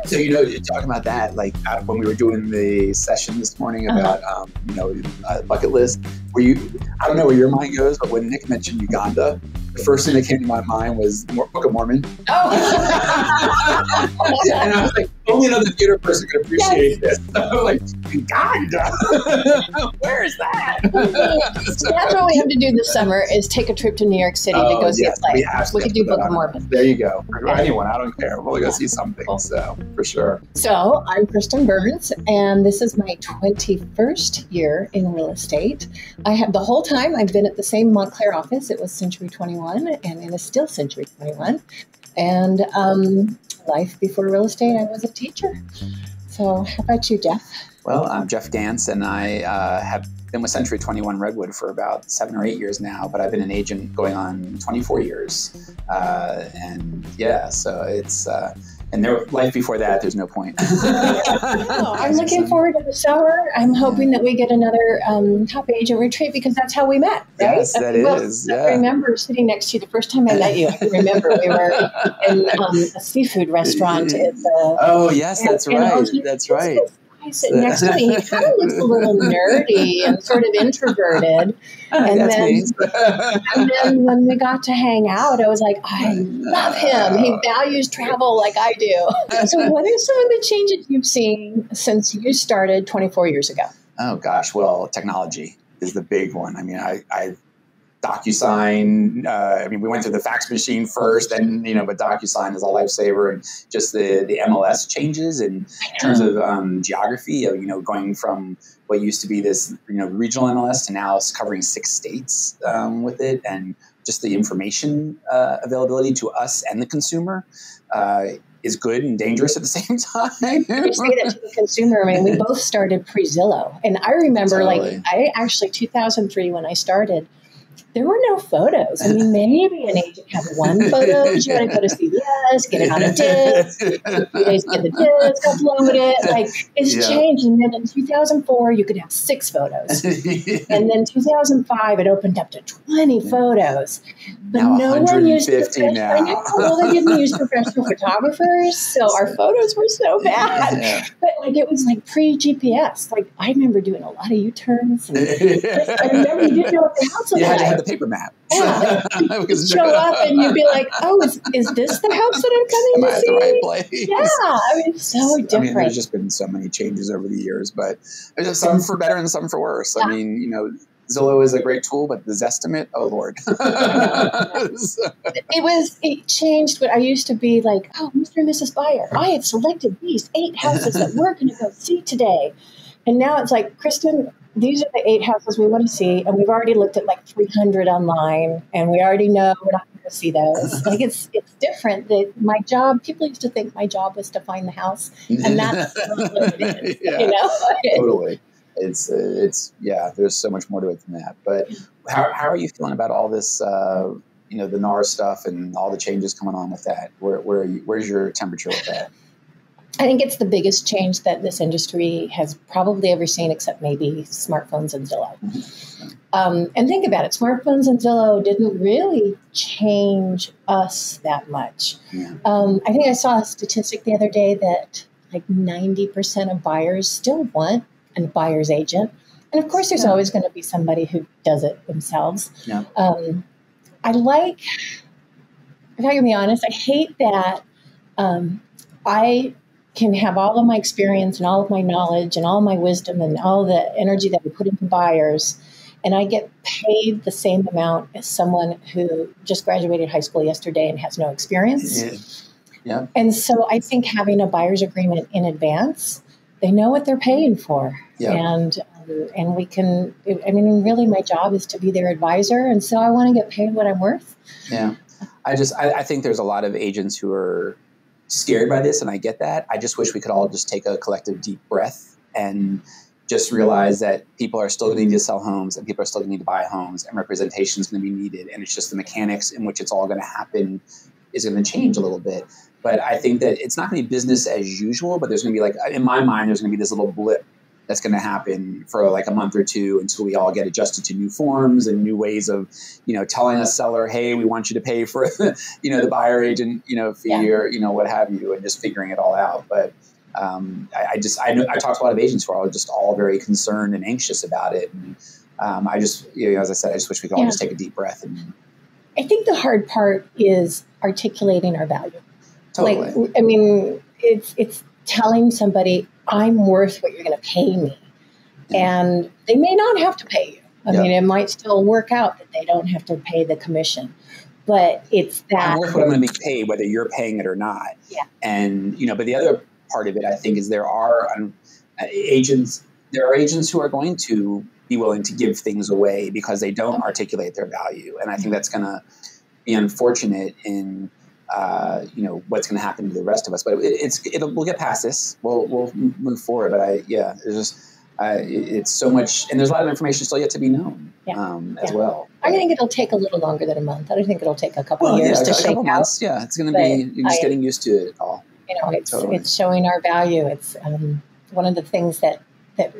So, talking about that, like when we were doing the session this morning about, bucket list, I don't know where your mind goes, but when Nick mentioned Uganda, the first thing that came to my mind was Book of Mormon. Oh. And I was like, only another theater person could appreciate this. I was like, Uganda? Where is that? So that's what we have to do this summer is take a trip to New York City to go see a play. We could do Book of Mormon. There you go. For anyone, I don't care. We'll go see something. So, for sure. So, I'm Kristin Burns, and this is my 21st year in real estate. I have the whole time I've been at the same Montclair office. It was Century 21, and it is still Century 21. And life before real estate, I was a teacher. So, how about you, Jeff? Well, I'm Jeff Ganz, and I have been with Century 21 Redwood for about 7 or 8 years now, but I've been an agent going on 24 years. So it's... and life before that, there's no point. I'm looking forward to the summer. I'm hoping that we get another top agent retreat because that's how we met, right? Yes, that is. I remember sitting next to you the first time I met you. I can remember we were in a seafood restaurant. That's right. That's right. Sitting next to me, he kind of looks a little nerdy and sort of introverted. And then when we got to hang out, I was like, I love him. He values travel like I do. So what are some of the changes you've seen since you started 24 years ago? Oh, gosh. Well, technology is the big one. I mean, I DocuSign. We went through the fax machine first, and but DocuSign is a lifesaver, and just the MLS changes in terms of geography. Going from what used to be this regional MLS to now it's covering 6 states with it, and just the information availability to us and the consumer is good and dangerous at the same time. You say that to the consumer. I mean, we both started pre-Zillow, and I remember, Totally. 2003 when I started. There were no photos. I mean, maybe an agent had one photo. You had to go to CVS, get it on a disc, 2 days to get the disc, upload it. It's changed. And then in 2004, you could have 6 photos. And then 2005, it opened up to 20 photos. But now no one used now. They didn't use professional photographers, so our photos were so bad. Yeah. But it was pre-GPS. I remember doing a lot of U-turns. And I remember you didn't know what the house was You had like. to have the paper map. Yeah. You'd show up and you'd be like, oh, is this the house that I'm coming Am I to at see? the right place? Yeah, so different. There's just been so many changes over the years, but there's some for better and some for worse. Yeah. Zillow is a great tool, but the Zestimate, oh Lord. It changed what I used to be like, oh, Mr. and Mrs. Buyer, I have selected these 8 houses that we're going to go see today. And now it's like, Kristin, these are the 8 houses we want to see, and we've already looked at 300 online, and we already know we're not going to see those. It's different. That my job, people used to think my job was to find the house, and that's not what it is. Totally. It's there's so much more to it than that. But how are you feeling about all this, the NAR stuff and all the changes coming on with that? Where's your temperature with that? I think it's the biggest change that this industry has probably ever seen, except maybe smartphones and Zillow. Mm-hmm. And think about it. Smartphones and Zillow didn't really change us that much. Yeah. I think I saw a statistic the other day that 90% of buyers still want a buyer's agent. And of course, there's always going to be somebody who does it themselves. Yeah. If I can be honest, I hate that I can have all of my experience and all of my knowledge and all my wisdom and all the energy that we put into buyers, and I get paid the same amount as someone who just graduated high school yesterday and has no experience. Yeah. And so I think having a buyer's agreement in advance, they know what they're paying for. Yeah. And we can, really my job is to be their advisor. And so I want to get paid what I'm worth. Yeah. I think there's a lot of agents who are scared by this, and I get that. I just wish we could all just take a collective deep breath and just realize that people are still going to need to sell homes, and people are still going to need to buy homes, and representation is going to be needed. And it's just the mechanics in which it's all going to happen is going to change a little bit. But I think that it's not going to be business as usual, but there's going to be in my mind, there's going to be this little blip that's going to happen for like a month or two until we all get adjusted to new forms and new ways of, telling a seller, hey, we want you to pay for, the buyer agent, fee or, what have you, and just figuring it all out. But I talked to a lot of agents who are just all very concerned and anxious about it. And I just, as I said, I just wish we could all just take a deep breath. And I think the hard part is articulating our value. Totally. Like, I mean, it's telling somebody, I'm worth what you're going to pay me. Yeah. And they may not have to pay you. I mean, it might still work out that they don't have to pay the commission. But it's that. I'm worth what I'm going to be paid, whether you're paying it or not. Yeah. And, but the other part of it, I think, is there are agents who are going to be willing to give things away because they don't articulate their value. And I think that's going to be unfortunate in, what's going to happen to the rest of us. But we'll get past this. We'll move forward. But there's just, it's so much, and there's a lot of information still yet to be known as well. I think it'll take a little longer than a month. I think it'll take a couple of years to shake out. Months, it's going to be, you're just getting used to it all. It's showing our value. It's one of the things that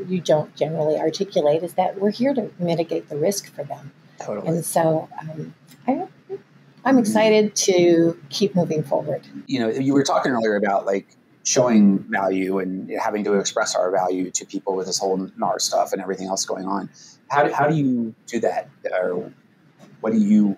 you don't generally articulate is that we're here to mitigate the risk for them. Totally. And so I'm excited to keep moving forward. You were talking earlier about like showing value and having to express our value to people with this whole NAR stuff and everything else going on. How do you do that? Or what do you?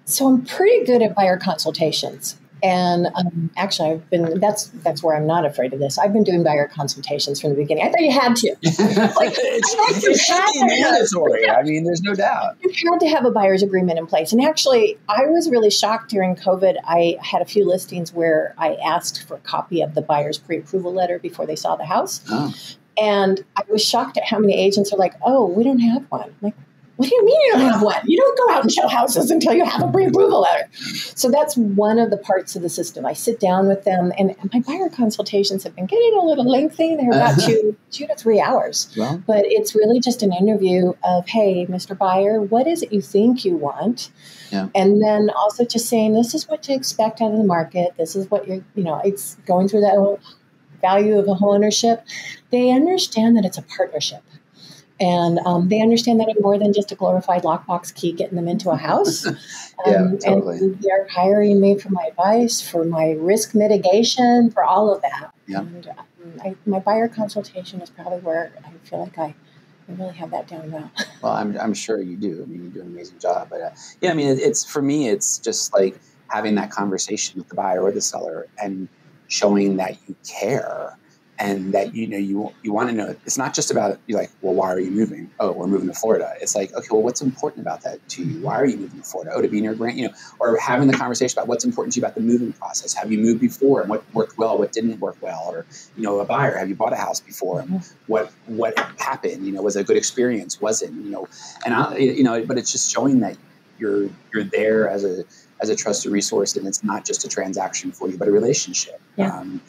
So I'm pretty good at buyer consultations. And actually, that's where I'm not afraid of this. I've been doing buyer consultations from the beginning. I thought you had to. It's mandatory. I mean, there's no doubt. You had to have a buyer's agreement in place. And actually, I was really shocked during COVID. I had a few listings where I asked for a copy of the buyer's pre-approval letter before they saw the house. Oh. And I was shocked at how many agents are like, oh, we don't have one. I'm like, what do you mean you don't have one? You don't go out and show houses until you have a pre-approval letter. So that's one of the parts of the system. I sit down with them, and my buyer consultations have been getting a little lengthy. They're about 2 to 3 hours. Well, but it's really just an interview of, hey, Mr. Buyer, what is it you think you want? Yeah. And then also just saying, this is what to expect out of the market. This is what it's going through that whole value of a home ownership. They understand that it's a partnership. And they understand that I'm more than just a glorified lockbox key getting them into a house. Totally. And they're hiring me for my advice, for my risk mitigation, for all of that. Yeah. And my buyer consultation is probably where I feel like I really have that down well. Well, I'm sure you do. I mean, you do an amazing job. But it's for me, it's just like having that conversation with the buyer or the seller and showing that you care. And that, you want to know, it's not just about, you're like, well, why are you moving? Oh, we're moving to Florida. It's like, okay, well, what's important about that to you? Why are you moving to Florida? Oh, to be near Grant, or having the conversation about what's important to you about the moving process. Have you moved before and what worked well, what didn't work well? Or, a buyer, have you bought a house before? And what happened? Was it a good experience? Was it, but it's just showing that you're there as a trusted resource, and it's not just a transaction for you, but a relationship. And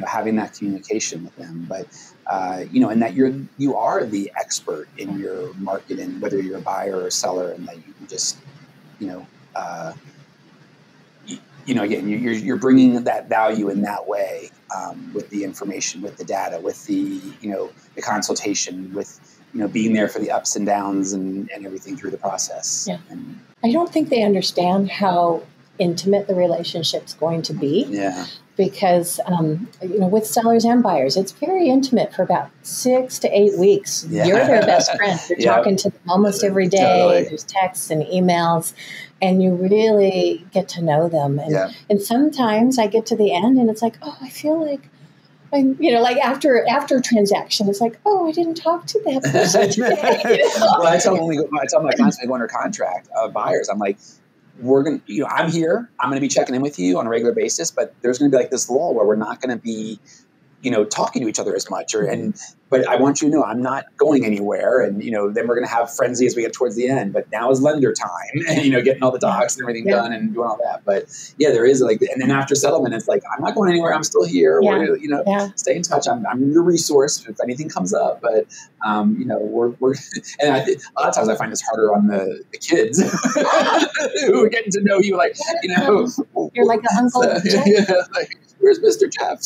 having that communication with them, but and that you are the expert in your market, and whether you're a buyer or a seller, and that you can just again, you're bringing that value in that way, with the information, with the data, with the the consultation, with being there for the ups and downs and everything through the process. Yeah. And I don't think they understand how intimate the relationship's going to be. Yeah. Because, with sellers and buyers, it's very intimate for about 6 to 8 weeks. Yeah. You're their best friend. You're talking to them almost every day. Totally. There's texts and emails, and you really get to know them. And sometimes I get to the end and it's like, oh, I feel like, like after a transaction, it's like, oh, I didn't talk to that person today. Well, I tell my clients when they go under contract, buyers, I'm like, we're going to, I'm here, I'm going to be checking in with you on a regular basis, but there's going to be like this lull where we're not going to be, talking to each other as much, but I want you to know I'm not going anywhere. And, then we're going to have frenzy as we get towards the end, but now is lender time and, getting all the docs and everything done and doing all that. But there is and then after settlement, it's like, I'm not going anywhere. I'm still here. We're, stay in touch. I'm your resource if anything comes up, but, we're, and a lot of times I find it's harder on the kids who are getting to know you, like, you're like the uncle. Where's Mr. Jeff?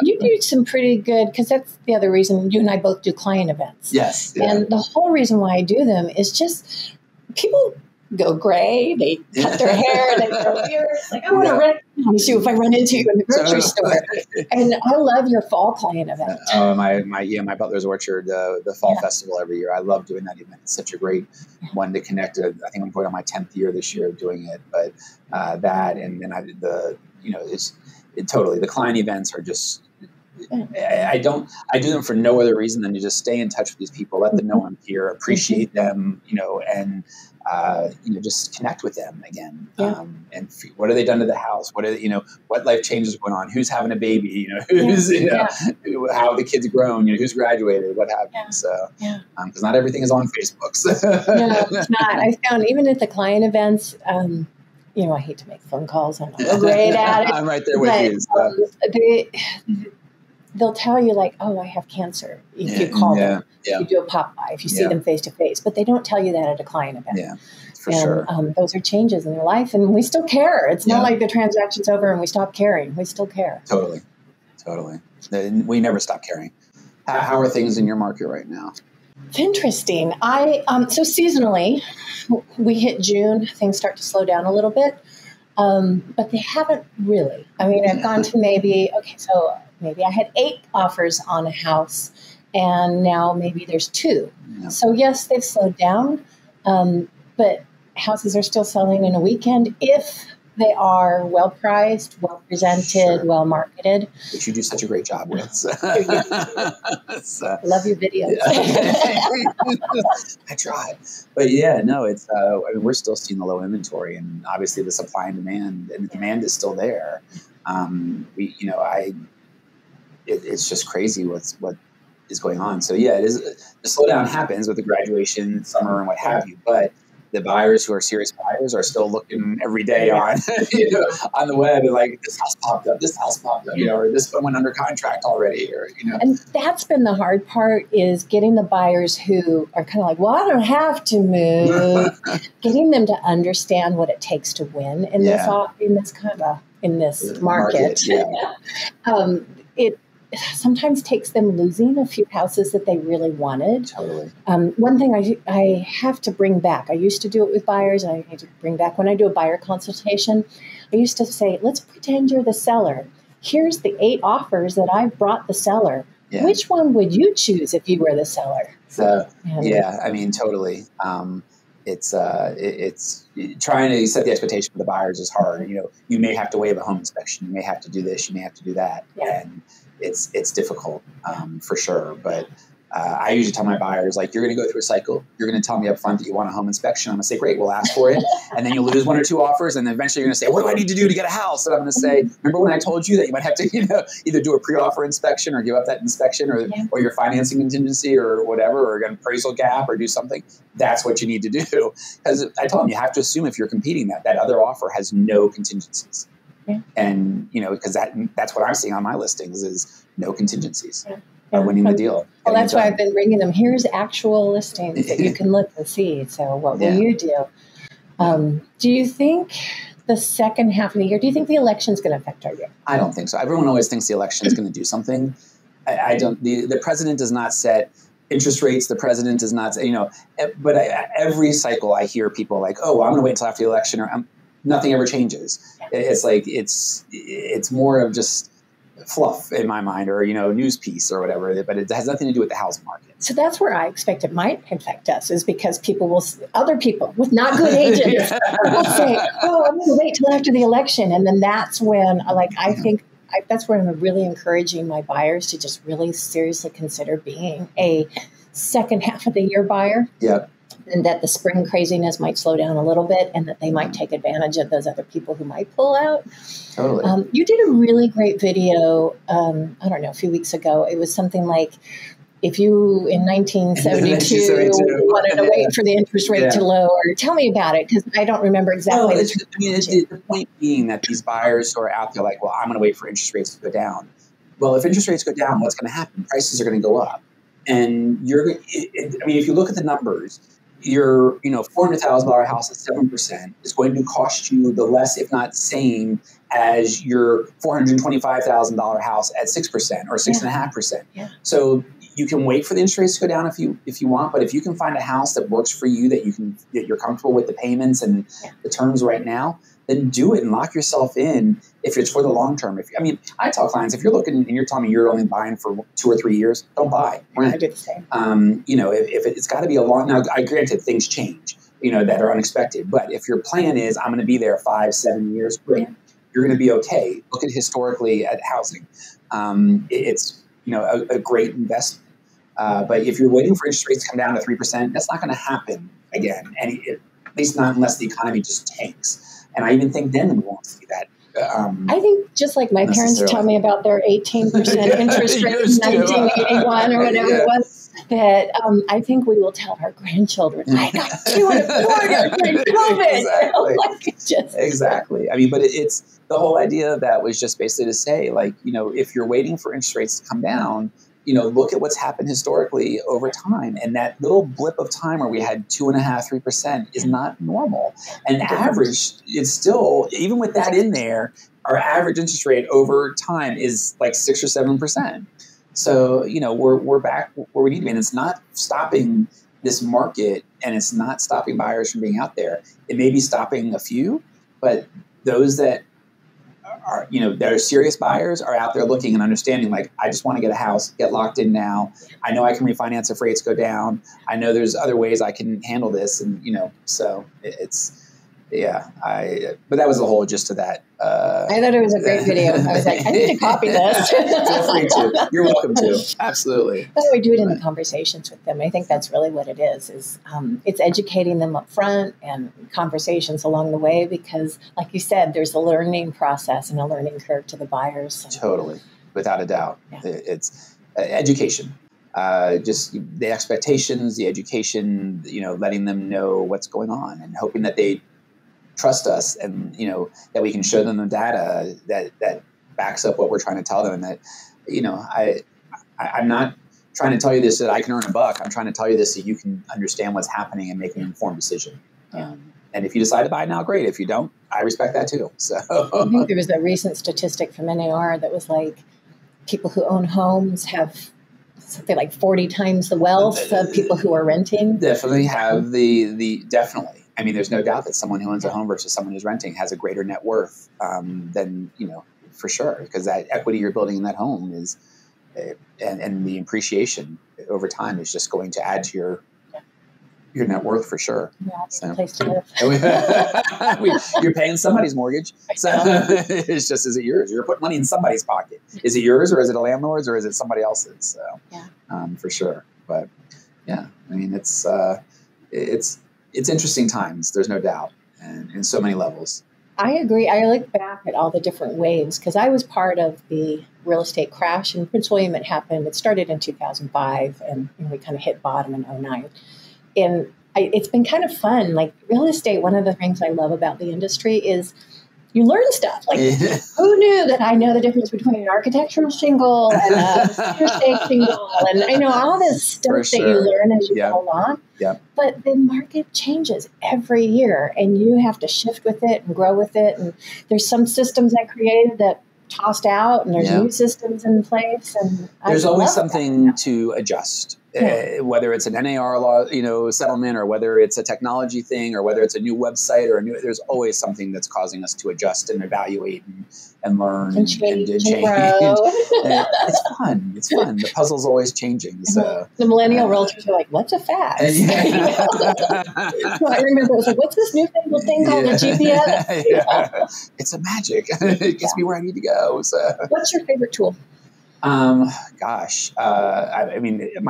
You do some pretty good, because that's the other reason reason you and I both do client events. Yes. Yeah. And the whole reason why I do them is just people go gray, they cut their hair, they grow beard. It's like, I want to recognize you if I run into you in the grocery store. And I love your fall client event. My Butler's Orchard, the fall festival every year. I love doing that event. It's such a great one to connect to. I think I'm going on my 10th year this year of doing it. But that, and then I did totally, the client events are just, I do them for no other reason than to just stay in touch with these people, let them know I'm here, appreciate them, and just connect with them again. And what have they done to the house? What what life changes going on? Who's having a baby? Who's how the kids grown? Who's graduated? What have you? So because not everything is on Facebook. So. No, it's not. I found even at the client events. I hate to make phone calls. I'm not great at it. I'm right there with you. They'll tell you like, oh, I have cancer. If you call them, if you do a pop-by, if you see them face to face, but they don't tell you that at a client event. Yeah, for sure. Those are changes in their life, and we still care. It's not like the transaction's over and we stop caring. We still care. Totally. We never stop caring. How are things in your market right now? It's interesting. So seasonally, we hit June, things start to slow down a little bit, but they haven't really. I mean, I've gone to maybe I had 8 offers on a house, and now maybe there's 2. Yeah. So yes, they've slowed down, but houses are still selling in a weekend if they are well priced, well presented, well marketed. Which you do such a great job with. So. I love your videos. I try, but it's. We're still seeing the low inventory, and obviously the supply and demand, and the demand is still there. It's just crazy what is going on. So it is. The slowdown happens with the graduation, summer, and what have you. But the buyers who are serious buyers are still looking every day on on the web and like, this house popped up, or this one went under contract already, or And that's been the hard part, is getting the buyers who are kind of like, well, I don't have to move, getting them to understand what it takes to win in this market. It sometimes takes them losing a few houses that they really wanted. Totally. One thing I have to bring back, I used to do it with buyers, and I need to bring back when I do a buyer consultation, I used to say, let's pretend you're the seller. Here's the 8 offers that I've brought the seller. Yeah. Which one would you choose if you were the seller? So, totally. It's trying to set the expectation for the buyers is hard. You may have to waive a home inspection. You may have to do this. You may have to do that. Yeah. And it's difficult for sure. But I usually tell my buyers, like, you're going to go through a cycle. You're going to tell me up front that you want a home inspection. I'm going to say, great, we'll ask for it. And then you'll lose 1 or 2 offers. And then eventually you're going to say, what do I need to do to get a house? And I'm going to say, remember when I told you that you might have to, either do a pre-offer inspection or give up that inspection or your financing contingency or whatever, or an appraisal gap or do something. That's what you need to do. Because I told them, you have to assume if you're competing that other offer has no contingencies. Yeah. And, because that's what I'm seeing on my listings is no contingencies. Yeah. Winning the deal. Well, that's why I've been bringing them. Here's actual listings that you can look and see. So what will you do? Do you think the second half of the year, do you think the election is going to affect our year? I don't think so. Everyone always thinks the election is going to do something. I don't. The president does not set interest rates. The president does not, but every cycle I hear people like, oh, well, I'm going to wait until after the election, or nothing ever changes. It's like, it's more of just fluff in my mind, or news piece or whatever, but it has nothing to do with the housing market. So that's where I expect it might affect us, is because other people with not good agents will say, oh, I'm going to wait till after the election. And then that's when that's where I'm really encouraging my buyers to just really seriously consider being a second half of the year buyer. Yeah. And that the spring craziness might slow down a little bit, and that they might take advantage of those other people who might pull out. Totally. You did a really great video, a few weeks ago. It was something like, if you in 1972 wanted to wait for the interest rate to lower. Tell me about it, because I don't remember exactly. The point being that these buyers who are out there like, well, I'm going to wait for interest rates to go down. Well, if interest rates go down, what's going to happen? Prices are going to go up. And if you look at the numbers, your $400,000 house at 7% is going to cost you the less, if not same, as your $425,000 house at 6% or 6.5%. Yeah. So you can wait for the interest rates to go down if you want, but if you can find a house that works for you, that you're comfortable with the payments and the terms right now, then do it and lock yourself in if it's for the long term. I tell clients, if you're looking and you're telling me you're only buying for 2 or 3 years, don't buy. I do the same. If it's got to be a long, now granted things change, that are unexpected, but if your plan is I'm going to be there 5-7 years, great, you're going to be okay. Look at historically at housing. It's a great investment. But if you're waiting for interest rates to come down to 3%, that's not going to happen again. And at least not unless the economy just tanks. And I even think then we won't see that. I think just like my parents tell me about their 18% interest rate in 1981 or whatever it was, that I think we will tell our grandchildren, I got 2.25 during COVID. Exactly. But it's the whole idea of that was just basically to say, if you're waiting for interest rates to come down, look at what's happened historically over time. And that little blip of time where we had 2.5%, 3% is not normal. And average is still, even with that in there, our average interest rate over time is like 6 or 7%. So, we're back where we need to be. And it's not stopping this market, and it's not stopping buyers from being out there. It may be stopping a few, but those that are, that are serious buyers are out there looking and understanding, I just want to get a house, get locked in now. I know I can refinance if rates go down. I know there's other ways I can handle this. And, so but that was the whole gist of that. I thought it was a great video. I was like, I need to copy this. Feel free to. You're welcome to. Absolutely. But we do it in the conversations with them. I think that's really what it is it's educating them up front and conversations along the way, because like you said, there's a learning process and a learning curve to the buyers. Totally. Without a doubt. Yeah. It's education. Just the expectations, the education, letting them know what's going on and hoping that they trust us, and that we can show them the data that backs up what we're trying to tell them. And that I'm not trying to tell you this so that I can earn a buck. I'm trying to tell you this so you can understand what's happening and make an informed decision. And if you decide to buy now, great. If you don't, I respect that too. So I think there was a recent statistic from NAR that was like people who own homes have something like 40 times the wealth of people who are renting. Definitely have definitely. There's no doubt that someone who owns a home versus someone who's renting has a greater net worth than, for sure, because that equity you're building in that home is, and the appreciation over time is just going to add to your net worth for sure. Yeah, it's a place to live. You're paying somebody's mortgage. So it's just, is it yours? You're putting money in somebody's pocket. Is it yours, or is it a landlord's, or is it somebody else's? So for sure. But it's interesting times. There's no doubt, and in so many levels. I agree. I look back at all the different waves because I was part of the real estate crash in Prince William. It happened. It started in 2005, and we kind of hit bottom in 2009. And it's been kind of fun. Like real estate, one of the things I love about the industry is you learn stuff. Like, who knew that I know the difference between an architectural shingle and a cedar stake shingle? And I know all this stuff that you learn as you go along. Yep. But the market changes every year, and you have to shift with it and grow with it. And there's some systems I created that tossed out, and there's new systems in place. And there's always something to adjust. Whether it's an NAR law, settlement, or whether it's a technology thing, or whether it's a new website there's always something that's causing us to adjust and evaluate and learn and change. And it's fun. It's fun. The puzzle's always changing. So the millennial realtors are like, "What's a fax?" So I remember it was like, "What's this new thing called a GPS?" It's a magic. It gets me where I need to go. So, what's your favorite tool? My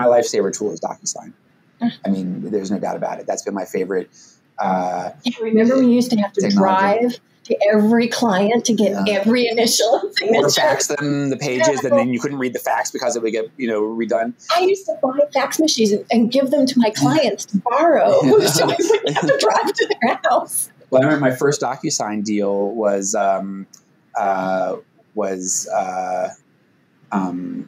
lifesaver tool is DocuSign. There's no doubt about it. That's been my favorite. Remember we used to have to drive to every client to get every initial signature. Or fax them the pages, and then you couldn't read the fax because it would get, redone. I used to buy fax machines and give them to my clients to borrow, so I wouldn't have to drive to their house. Well, I remember my first DocuSign deal was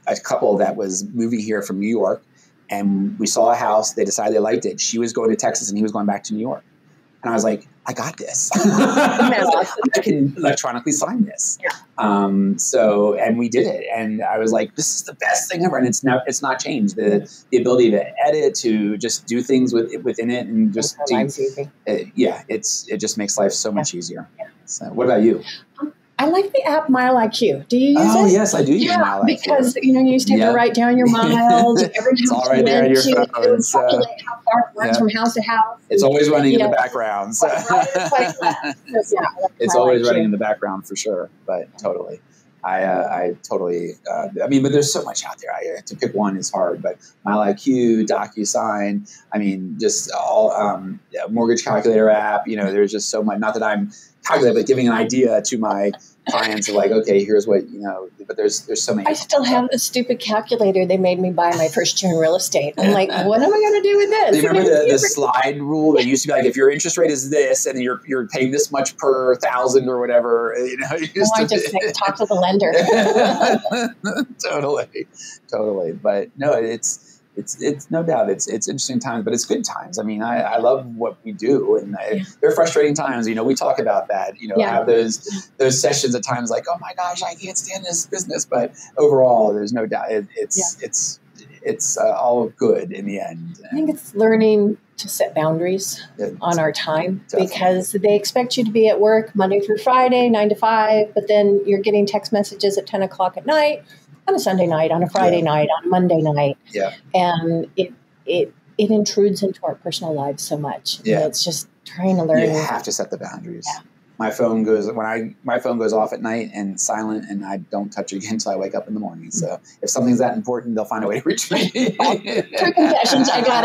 a couple that was moving here from New York, and we saw a house. They decided they liked it. She was going to Texas and he was going back to New York. And I was like, I got this. I can electronically sign this. So, and we did it. And I was like, this is the best thing ever. And it's not changed. The ability to edit, to just do things within it, and just it just makes life so much easier. So what about you? I like the app Mile IQ. Do you use it? Oh, yes, I do use Mile IQ. Because, you used to have to write down your miles. It's all right there on your phone. It would calculate how far it runs from house to house. It's always running in the background. So. It's always running in the background for sure, but totally. I totally, but there's so much out there. To pick one is hard, but Mile IQ, DocuSign, just all mortgage calculator app, there's just so much, not that I'm calculating, but giving an idea to my clients of like, okay, here's what, but there's so many. I still have the stupid calculator they made me buy my first year in real estate. I'm like, what am I going to do with this? Do you remember the slide rule that used to be like, if your interest rate is this and you're paying this much per 1,000 or whatever, I just talk to the lender. Totally. But no, it's no doubt it's interesting times, but it's good times. I love what we do, and they're frustrating times. We talk about that. Have those sessions at times like, oh my gosh, I can't stand this business. But overall, there's no doubt it's all good in the end. I think it's learning to set boundaries on our time, because they expect you to be at work Monday through Friday, 9 to 5, but then you're getting text messages at 10 o'clock at night, on a Sunday night, on a Friday night, on a Monday night. And it intrudes into our personal lives so much. It's just trying to learn. You have to set the boundaries. My phone goes off at night and silent, and I don't touch it again until I wake up in the morning. So if something's that important, they'll find a way to reach me. True confessions. I got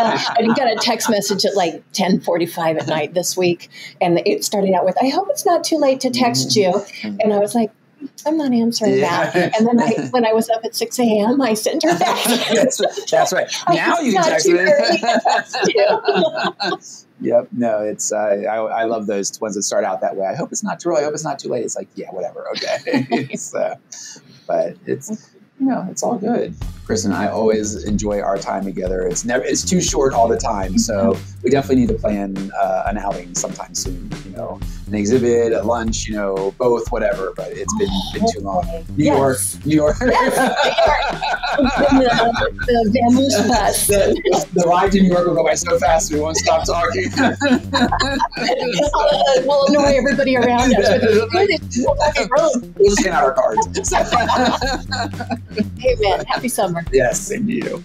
a text message at like 10:45 at night this week, and it started out with, "I hope it's not too late to text you," and I was like, I'm not answering that. And then when I was up at 6 a.m., I sent her back. That's right. Now you can text me. Yep. No, it's I love those ones that start out that way. I hope it's not too early. I hope it's not too late. It's like, yeah, whatever. Okay. But it's all good. Kristin, I always enjoy our time together. It's too short all the time. So we definitely need to plan an outing sometime soon. An exhibit, a lunch, both, whatever. But it's been too long. New York. Yes, New York. The Vamoose bus. The ride to New York will go by so fast we won't stop talking. We'll annoy everybody around us. We'll just hand out our cards. Amen. Happy summer. Yes, same to you.